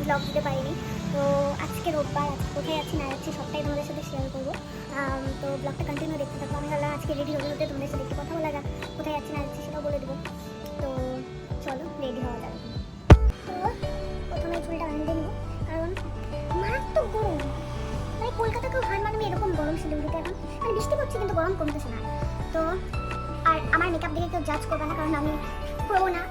Blog দিতে পারিনি। তো আজকে রোববার, আজকে কোথায় যাচ্ছি না যাচ্ছি সবটাই তোমাদের সাথে শেয়ার করবো। তো ব্লগটা কন্টিনিউ দেখতে থাকবো। আমি ভাবলাম আজকে রেডি হতে হতে তোমাদের সাথে একটু কথা বলা যাক, কোথায় যাচ্ছি না যাচ্ছি সেটাও বলে দেবো। তো চলো রেডি হওয়া যাবে। তো প্রথমে চুলটা বাঁধতে নিব, কারণ মারাত্মক গরম। মানে কলকাতাকেও হার মানবে এরকম গরম শিলিগুড়িতে এখন। মানে বৃষ্টি পড়ছে কিন্তু গরম কমতেছে না। তো আর আমার মেকআপ দেখে কেউ জাজ করবে না, কারণ আমি প্রো না।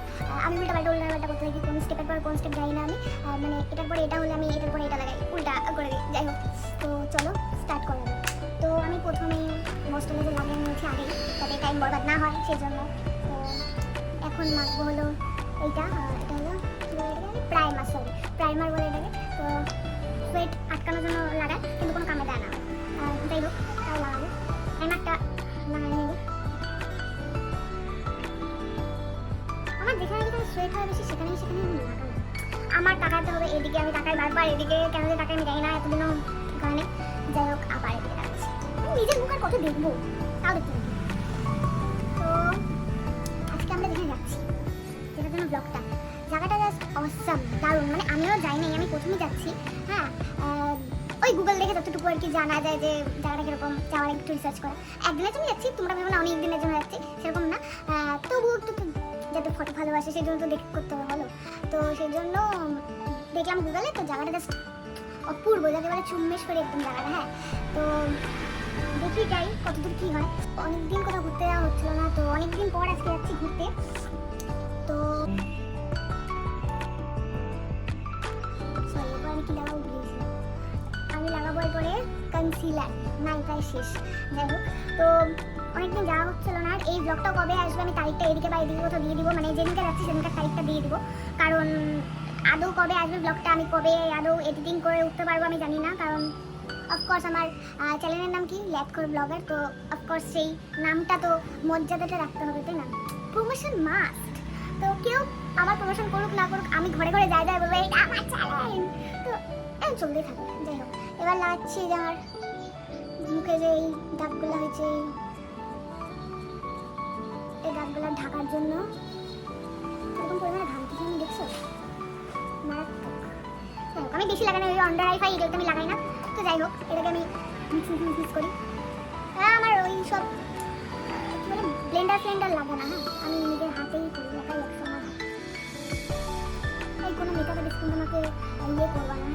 আমি উল্টা পাল্টা করতে থাকি, কোন স্টেপের পর কোন স্টেপ যাই না আমি। মানে এটার পরে এটা হলে আমি এটার পরে এটা লাগাই, উল্টা করে দিই। যাই হোক, তো চলো স্টার্ট করা যাক। তো আমি প্রথমে ময়েশ্চারাইজার লাগিয়ে নিয়েছি আগেই, যাতে টাইম বরবাদ না হয় সেই জন্য। তো এখন মাখবো হলো এইটা, এটা হলো প্রাইমার, প্রাইমার বলে এটাকে। তো সোয়েট আটকানোর জন্য লাগায়, কিন্তু কোনো কামে দেয় না। যাই হোক, তাই লাগাবো। প্রাইমারটা লাগাই নেব। আমার যেখানে যেখানে সোয়েট হয় বেশি সেখানেই আমি লাগাবো। আমার তাকাতে হবে এদিকে, আমি তাকাই বারবার এদিকে, কেন যে তাকাই আমি জানি না, এতদিনও কারণে। যাই হোক, আবার এদিকে লাগাচ্ছি। নিজের মুখ আর কত দেখবো, তাও দেখতে হবে। তো আজকে আমরা যেখানে যাচ্ছি, যেটার জন্য ব্লগটা, জায়গাটা জাস্ট অসাম, দারুণ। মানে আমিও যাই নাই, আমি প্রথমেই যাচ্ছি। হ্যাঁ, ওই গুগল দেখে যতটুকু আর কি জানা যায় যে জায়গাটা কীরকম, যাওয়ার একটু রিসার্চ করা। একদিনের জন্য যাচ্ছি, তোমরা ভেবো না অনেক দিনের জন্য যাচ্ছি, সেরকম না। তবু একটু যাতে ফটো ভালোবাসে সেই জন্য তো দেখে করতে হবে বলো। তো সেই জন্য দেখলাম গুগলে, তো জায়গাটা জাস্ট অপূর্ব, যাকে বলে চুম্মেশ করে একদম জায়গাটা। হ্যাঁ, তো দেখি যাই কতদূর কী হয়। অনেকদিন কোথাও ঘুরতে যাওয়া হচ্ছিল না, তো অনেকদিন পর আজকে যাচ্ছি ঘুরতে। তো আমি লাগাবো এরপরে কনসিলার, নাই প্রায় শেষ। যাই হোক, তো অনেকদিন যাওয়া হচ্ছিল না। আর এই ব্লগটা কবে আসবে আমি তারিখটা এদিকে বা এদিকে কোথাও দিয়ে দিব, মানে যেদিনকে যাচ্ছি সেদিনকার তারিখটা দিয়ে দিব। কারণ আদৌ কবে আসবে ব্লগটা, আমি কবে আদৌ এডিটিং করে উঠতে পারবো আমি জানি না। কারণ অফকোর্স আমার চ্যানেলের নাম কি ল্যাথখোর ব্লগার, তো অফকোর্স সেই নামটা তো মর্যাদাটা রাখতে হবে, তাই না? Promotion must. তো কেউ আমার প্রমোশন করুক না করুক, আমি ঘরে ঘরে যাই বলবো এটা আমার চ্যানেল, তো চলতেই থাকবে। যাই হোক, এবার লাগাচ্ছি যে আমার মুখে যে এই দাগগুলো হয়েছে, এই দাগগুলো ঢাকার জন্য এরকম পরিমাণে ঘামতেছি আমি, দেখছো? মারাত্মক। যাই হোক, আমি বেশি লাগাই না, ওই আন্ডার আই ফাই এটাকে আমি লাগাই না। তো যাই হোক, এটাকে আমি মিক্স করি। আমার ওই সব মানে ব্লেন্ডার লাগে না। হ্যাঁ, আমি নিজের হাতেই করি, একাই একসময়। এই কোনো মেকআপ আর্টিস্ট কিন্তু আমাকে ইয়ে করবা না,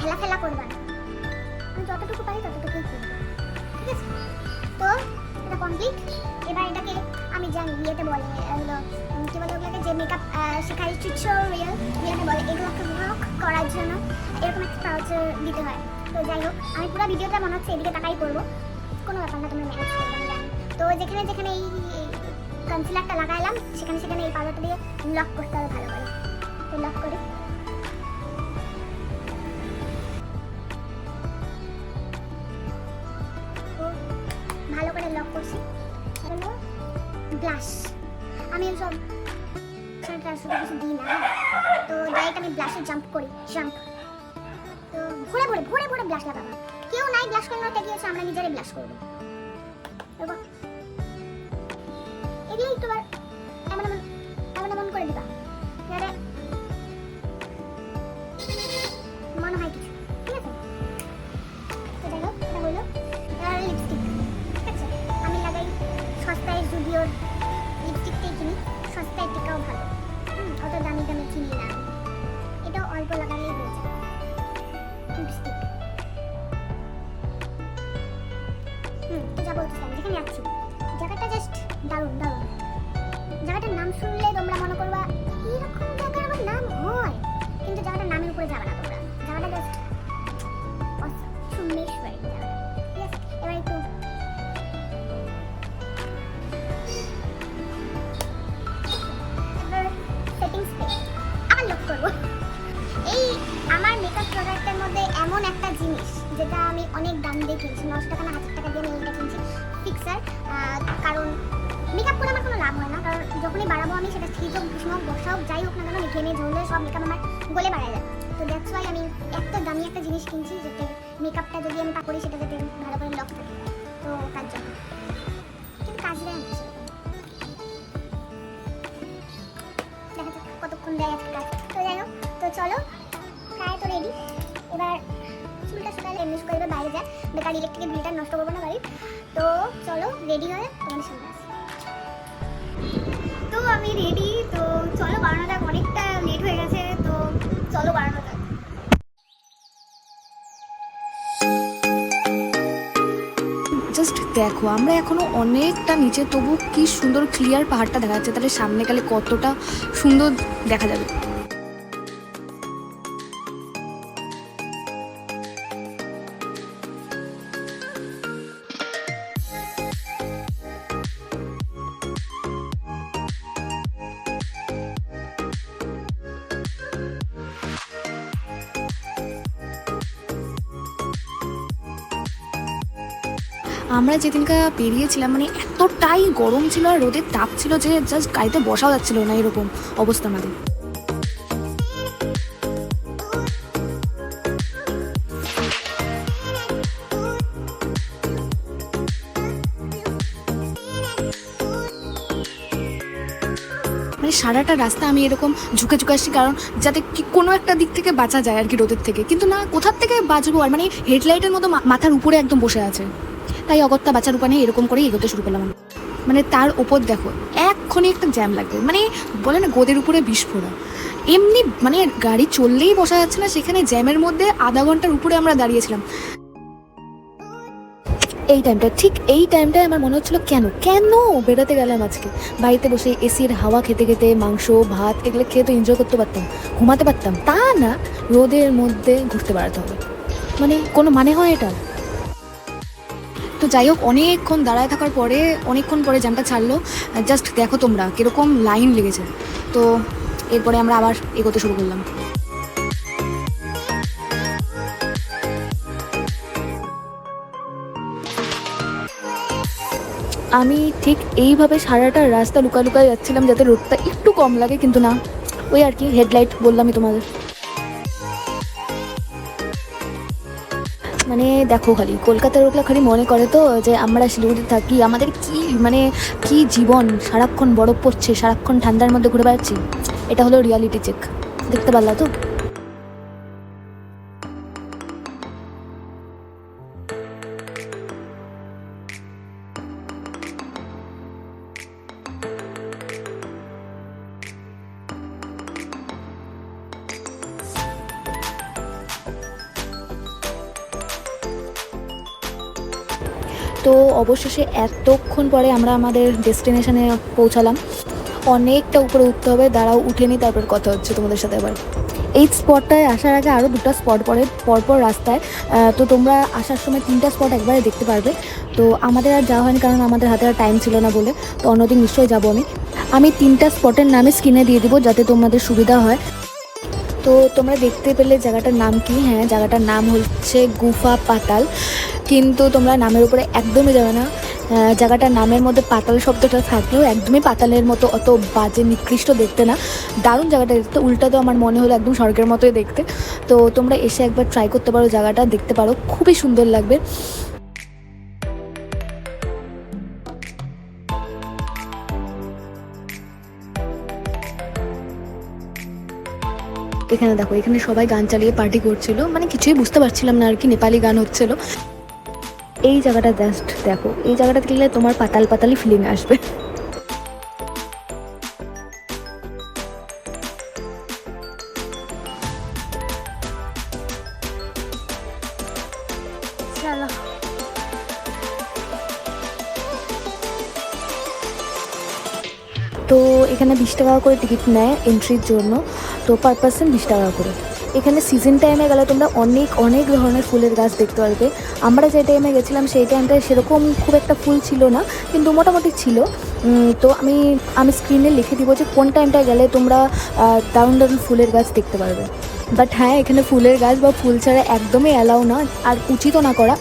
হেলাফেলা করবা না। আমি যতটুকু পারি ততটুকুই করবো, ঠিক আছে? তো এটা কমপ্লিট। এবার এটাকে আমি জানি ইয়েতে বলে হলো কী বলে ওগুলোকে, যে মেকআপ শেখাই টিউটোরিয়াল ইয়েতে বলে, এগুলোকে ব্লক করার জন্য এরকম একটা পাউচার দিতে হয়। তো যাই হোক, আমি পুরো ভিডিওটা মনে হচ্ছে এদিকে তাকাই করবো, কোনো ব্যাপার না, তোমরা ম্যানেজ করবে আমি জানি। তো যেখানে যেখানে এই কনসিলারটা লাগাইলাম সেখানে সেখানে এই পাউডারটা দিয়ে লক করতে হবে ভালো করে। তো লক করি। তো ভালো করে লক করছি। হলো ব্লাশ, আমি সব কিছু দিই না। তো ডাইরেক্ট আমি ব্লাশে জাম্প করি, তো ভরে ব্লাশ লাগাবো। কেউ নাই ব্লাশ করে না, গিয়েছে আমরা নিজেরাই ব্লাশ করবো। এগুলো একটু এমন করে দিবা যাতে মনে হয় কিছু, ঠিক আছে? তো যাই হোক, এটা হলো লিপস্টিক, ঠিক আছে? আমি লাগাই সস্তায় জুডিওর লিপস্টিকটাই কিনি, সস্তায় টিকাও ভালো। অত দামি কিনি না, এটাও অল্প লাগালেই হয়ে যায়। লিপস্টিক তো যা বলতেছিলাম, যেখানে যাচ্ছি জায়গাটা জাস্ট দারুণ। জায়গাটার নাম শুনলে তোমরা মনে করবা এরকম জায়গার আবার নাম হয়, কিন্তু জায়গাটার নামের উপরে যাবে না তোমরা। জায়গাটা জাস্ট চুম্মেশ্বরী জায়গাটা, ঠিক আছে? এবার একটু সেটিং স্প্রে আবার লক করবো। এই আমার মেকআপ প্রোডাক্টের মধ্যে এমন একটা জিনিস যেটা আমি অনেক দাম দিয়ে কিনছি, 900 টাকা না 1000 টাকা দিয়ে আমি এটা কিনছি, ফিক্সার। কারণ মেকআপ করে আমার কোনো লাভ হয় না, কারণ যখনই বাড়াবো আমি, সেটা শীত হোক গ্রীষ্ম হোক বর্ষা হোক যাই হোক না কেন, ঘেমে ঝরলে সব মেকআপ আমার গলে বাড়ায় যায়। তো দ্যাটস ওয়াই আমি এত দামি একটা জিনিস কিনছি, যাতে মেকআপটা যদি আমি করি সেটা যাতে ভালো করে লক থাকে। তো তার জন্য কিন্তু কাজ দেয় না, দেখা যাক কতক্ষণ দেয় আজকে কাজ। তো যাই চলো, প্রায় তো রেডি। এবার চুলটা শুকালে এমনি শুকালে বাইরে যায়, বেকার ইলেকট্রিকের বিলটা নষ্ট করবো না বাড়ির। তো চলো রেডি হয়ে তোমাদের সামনে আসি। তো আমি রেডি, তো চলো বানানো যাক, অনেকটা লেট হয়ে গেছে, তো চলো বানানো যাক। জাস্ট দেখো, আমরা এখনো অনেকটা নিচে, তবু কি সুন্দর ক্লিয়ার পাহাড়টা দেখা যাচ্ছে। তাহলে সামনে গেলে কতটা সুন্দর দেখা যাবে। আমরা যেদিনকা বেরিয়েছিলাম মানে এতটাই গরম ছিল আর রোদের তাপ ছিল যে জাস্ট গাড়িতে বসাও যাচ্ছিল না, এরকম অবস্থা আমাদের। মানে সারাটা রাস্তা আমি এরকম ঝুঁকে ঝুঁকে আসছি, কারণ যাতে কি কোনো একটা দিক থেকে বাঁচা যায় আর কি রোদের থেকে। কিন্তু না, কোথার থেকে বাঁচবো আর, মানে হেডলাইটের মতো মাথার উপরে একদম বসে আছে। তাই অগত্যা বাঁচার উপায় নেই, এরকম করেই এগোতে শুরু করলাম। মানে তার ওপর দেখো এক্ষুনি একটা জ্যাম লাগবে, মানে বলে না গোদের উপরে বিস্ফোরা। এমনি মানে গাড়ি চললেই বসা যাচ্ছে না, সেখানে জ্যামের মধ্যে আধা ঘন্টার উপরে আমরা দাঁড়িয়েছিলাম। ঠিক এই টাইমটায় আমার মনে হচ্ছিল কেন কেন বেরোতে গেলাম আজকে। বাড়িতে বসে এসির হাওয়া খেতে খেতে মাংস ভাত এগুলো খেয়ে তো এনজয় করতে পারতাম, ঘুমাতে পারতাম, তা না রোদের মধ্যে ঘুরতে বেড়াতে হবে। মানে কোনো মানে হয় এটা? তো যাই হোক, অনেকক্ষণ দাঁড়ায় থাকার পরে অনেকক্ষণ পরে জ্যামটা ছাড়লো। জাস্ট দেখো তোমরা কীরকম লাইন লেগেছে। তো এরপরে আমরা আবার এগোতে শুরু করলাম। আমি ঠিক এইভাবে সারাটা রাস্তা লুকায় লুকায় যাচ্ছিলাম যাতে রোদটা একটু কম লাগে, কিন্তু না, ওই আর কি হেডলাইট বললামই তোমাদের। মানে দেখো, খালি কলকাতার লোকরা খালি মনে করে তো যে আমরা শিলিগুড়িতে থাকি, আমাদের কি মানে কি জীবন, সারাক্ষণ বরফ পড়ছে, সারাক্ষণ ঠান্ডার মধ্যে ঘুরে বেড়াচ্ছি। এটা হলো রিয়ালিটি চেক, দেখতে পারলা তো। তো অবশেষে এতক্ষণ পরে আমরা আমাদের ডেস্টিনেশনে পৌঁছালাম। অনেকটা উপরে উঠতে হবে, দাঁড়াও উঠে নিই, তারপর কথা হচ্ছে তোমাদের সাথে আবার। এই স্পটটায় আসার আগে আরও দুটো স্পট পড়ে পরপর রাস্তায়। তো তোমরা আসার সময় 3টা স্পট একবারে দেখতে পারবে। তো আমাদের আর যাওয়া হয়নি, কারণ আমাদের হাতে আর টাইম ছিল না বলে। তো অন্যদিন নিশ্চয়ই যাবো আমি 3টা স্পটের নামে স্ক্রিনে দিয়ে দিব যাতে তোমাদের সুবিধা হয়। তো তোমরা দেখতে পেলে জায়গাটার নাম কি? হ্যাঁ, জায়গাটার নাম হচ্ছে গুফা পাতাল। কিন্তু তোমরা নামের উপরে একদমই যাবে না। জায়গাটার নামের মধ্যে পাতাল শব্দটা থাকলেও একদমই পাতালের মতো অত বাজে নিকৃষ্ট দেখতে না। দারুণ জায়গাটা দেখতে, উল্টা তো আমার মনে হলো একদম স্বর্গের মতোই দেখতে। তো তোমরা এসে একবার ট্রাই করতে পারো, জায়গাটা দেখতে পারো, খুবই সুন্দর লাগবে। এখানে দেখো, এখানে সবাই গান চালিয়ে পার্টি করছিল, মানে কিছুই বুঝতে পারছিলাম না আর কি, নেপালি গান হচ্ছিল। এই জায়গাটা জাস্ট দেখো, এই জায়গাটা দেখলে তোমার পাতাল পাতালি ফিলিং আসবে। চলো, তো এখানে 20 টাকা করে টিকিট নেয় এন্ট্রির জন্য। তো পার পার্সন 20 টাকা করে। এখানে সিজন টাইমে গেলে তোমরা অনেক অনেক ধরনের ফুলের গাছ দেখতে পারবে। আমরা যে টাইমে গেছিলাম সেই টাইমটায় সেরকম খুব একটা ফুল ছিল না, কিন্তু মোটামুটি ছিল। তো আমি স্ক্রিনে লিখে দিব যে কোন টাইমটায় গেলে তোমরা দারুণ দারুণ ফুলের গাছ দেখতে পারবে। বাট হ্যাঁ, এখানে ফুলের গাছ বা ফুল ছাড়া একদমই অ্যালাউ না, আর উচিতও না করা।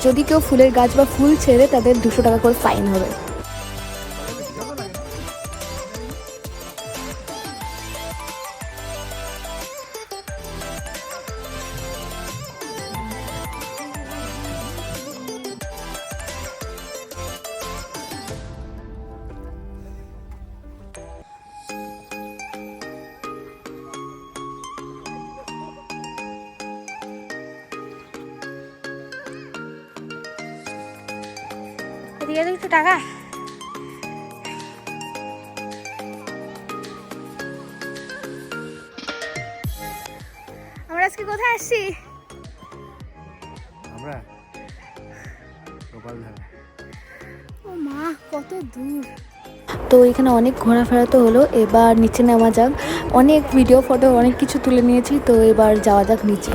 যদি কেউ ফুলের গাছ বা ফুল ছেড়ে, তাদের 200 টাকা করে ফাইন হবে। দিয়ে দিই একটু টাকা। আমরা আজকে কোথায় আসছি? আমরা গোপালধারা। ও মা, কত দূর! তো এখানে অনেক ঘোরাফেরা তো হলো, এবার নিচে নেওয়া যাক। অনেক ভিডিও ফটো অনেক কিছু তুলে নিয়েছি, তো এবার যাওয়া যাক নিচে।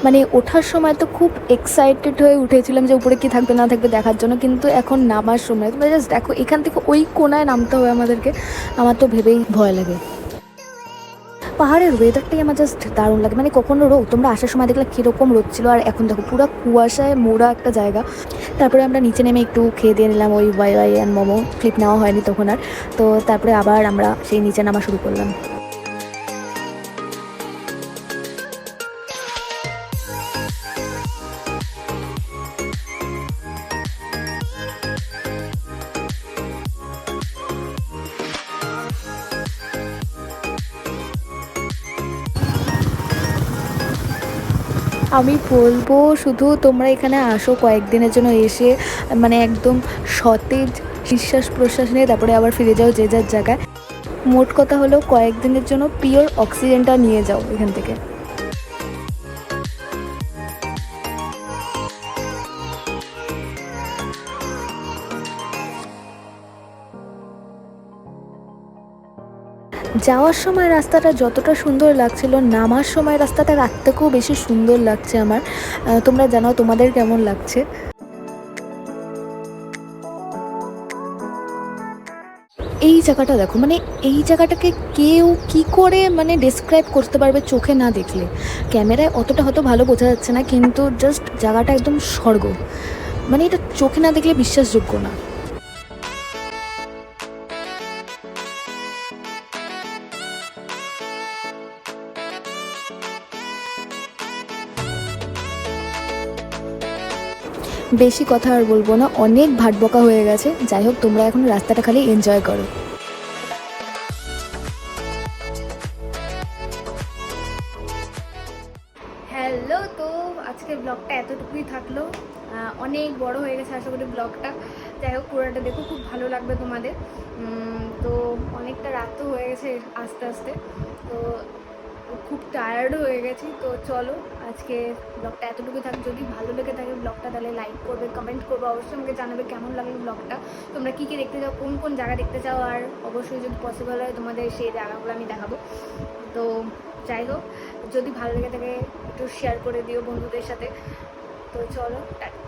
মানে ওঠার সময় তো খুব এক্সাইটেড হয়ে উঠেছিলাম যে উপরে কি থাকবে না থাকবে দেখার জন্য, কিন্তু এখন নামার সময় তোমরা জাস্ট দেখো, এখান থেকে ওই কোনায় নামতে হবে আমাদেরকে। আমার তো ভেবেই ভয় লাগে। পাহাড়ের ওয়েদারটাই আমার জাস্ট দারুণ লাগে। মানে কখনো রোদ, তোমরা আসার সময় দেখলে কীরকম রোদ ছিল, আর এখন দেখো পুরো কুয়াশায় মোড়া একটা জায়গা। তারপরে আমরা নিচে নেমে একটু খেয়ে দিয়ে নিলাম ওই ওয়াই অ্যান্ড মোমো। ক্লিপ নেওয়া হয়নি তখন আর। তো তারপরে আবার আমরা সেই নিচে নামা শুরু করলাম। আমি বলবো শুধু তোমরা এখানে আসো কয়েকদিনের জন্য, এসে মানে একদম সতেজ নিঃশ্বাস প্রশ্বাস নিয়ে তারপরে আবার ফিরে যাও যে যার জায়গায়। মোট কথা হলো কয়েকদিনের জন্য পিওর অক্সিজেনটা নিয়ে যাও এখান থেকে। যাওয়ার সময় রাস্তাটা যতটা সুন্দর লাগছিল, নামার সময় রাস্তাটা রাত থেকেও বেশি সুন্দর লাগছে আমার। তোমরা জানাও তোমাদের কেমন লাগছে। এই জায়গাটা দেখো, মানে এই জায়গাটাকে কেউ কি করে মানে ডেসক্রাইব করতে পারবে চোখে না দেখলে। ক্যামেরায় অতটা হয়তো ভালো বোঝা যাচ্ছে না, কিন্তু জাস্ট জায়গাটা একদম স্বর্গ। মানে এটা চোখে না দেখলে বিশ্বাসযোগ্য না। বেশি কথা আর বলবো না, অনেক ভাটবকা হয়ে গেছে। যাই হোক, তোমরা এখন রাস্তাটা খালি এনজয় করো। হ্যালো, তো আজকের ব্লগটা এতটুকুই থাকলো। অনেক বড় হয়ে গেছে আশা করি ব্লগটা। যাই হোক, পুরোটা দেখো, খুব ভালো লাগবে তোমাদের। তো অনেকটা রাতও হয়ে গেছে আস্তে আস্তে, তো খুব টায়ার্ডও হয়ে গেছি। তো চলো, আজকে ব্লগটা এতটুকু থাক। যদি ভালো লেগে থাকে ব্লগটা তাহলে লাইক করবে, কমেন্ট করবে, অবশ্যই আমাকে জানাবে কেমন লাগে ব্লগটা। তোমরা কী কী দেখতে চাও, কোন কোন জায়গা দেখতে চাও, আর অবশ্যই যদি পসিবল হয় তোমাদের সেই জায়গাগুলো আমি দেখাবো। তো যাই হোক, যদি ভালো লেগে থাকে একটু শেয়ার করে দিও বন্ধুদের সাথে। তো চলো, টাটা।